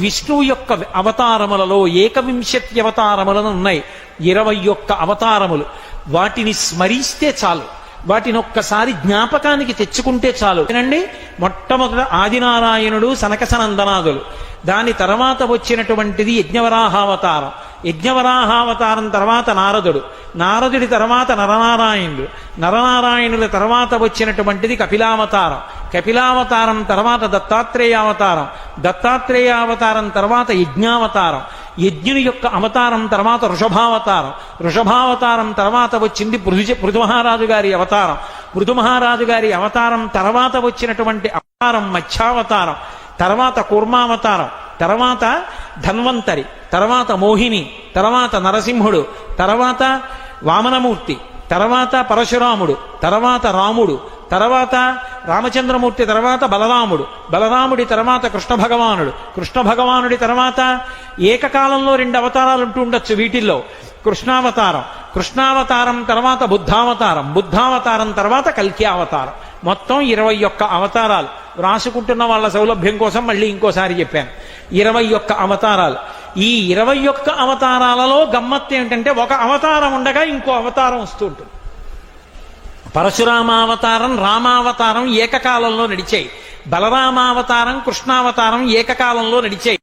విష్ణువు యొక్క అవతారములలో ఏకవింశతి అవతారములను ఉన్నాయి. 21 అవతారములు. వాటిని స్మరిస్తే చాలు, వాటిని ఒక్కసారి జ్ఞాపకానికి తెచ్చుకుంటే చాలు. వినండి, మొట్టమొదట ఆదినారాయణుడు సనకసనందనాదులు, దాని తర్వాత వచ్చినటువంటిది యజ్ఞవరాహావతారం, యజ్ఞవరాహావతారం తర్వాత నారదుడు, నారదుడి తర్వాత నరనారాయణుడు, నరనారాయణుల తర్వాత వచ్చినటువంటిది కపిలావతారం, కపిలావతారం తర్వాత దత్తాత్రేయావతారం, దత్తాత్రేయావతారం తర్వాత యజ్ఞావతారం, యజ్ఞుని యొక్క అవతారం తర్వాత వృషభావతారం, వృషభావతారం తర్వాత వచ్చింది పృథుమహారాజు గారి అవతారం, పృథుమహారాజు గారి అవతారం తర్వాత వచ్చినటువంటి అవతారం మత్స్యావతారం, తర్వాత కూర్మావతారం, తర్వాత ధన్వంతరి, తర్వాత మోహిని, తర్వాత నరసింహుడు, తర్వాత వామనమూర్తి, తర్వాత పరశురాముడు, తర్వాత రాముడు, తర్వాత రామచంద్రమూర్తి, తర్వాత బలరాముడు, బలరాముడి తర్వాత కృష్ణ భగవానుడు, కృష్ణ భగవానుడి తర్వాత ఏకకాలంలో 2 అవతారాలు ఉంటూ ఉండొచ్చు వీటిల్లో. కృష్ణావతారం, కృష్ణావతారం తర్వాత బుద్ధావతారం, బుద్ధావతారం తర్వాత కల్కి అవతారం. మొత్తం 21 అవతారాలు. రాసుకుంటున్న వాళ్ళ సౌలభ్యం కోసం మళ్ళీ ఇంకోసారి చెప్పాను, 21 అవతారాలు. ఈ 21 అవతారాలలో గమ్మత్తు ఏమిటంటే, ఒక అవతారం ఉండగా ఇంకో అవతారం వస్తూ ఉంటుంది. పరశురామావతారం, రామావతారం ఏకకాలంలో నడిచాయి. బలరామావతారం, కృష్ణావతారం ఏకకాలంలో నడిచాయి.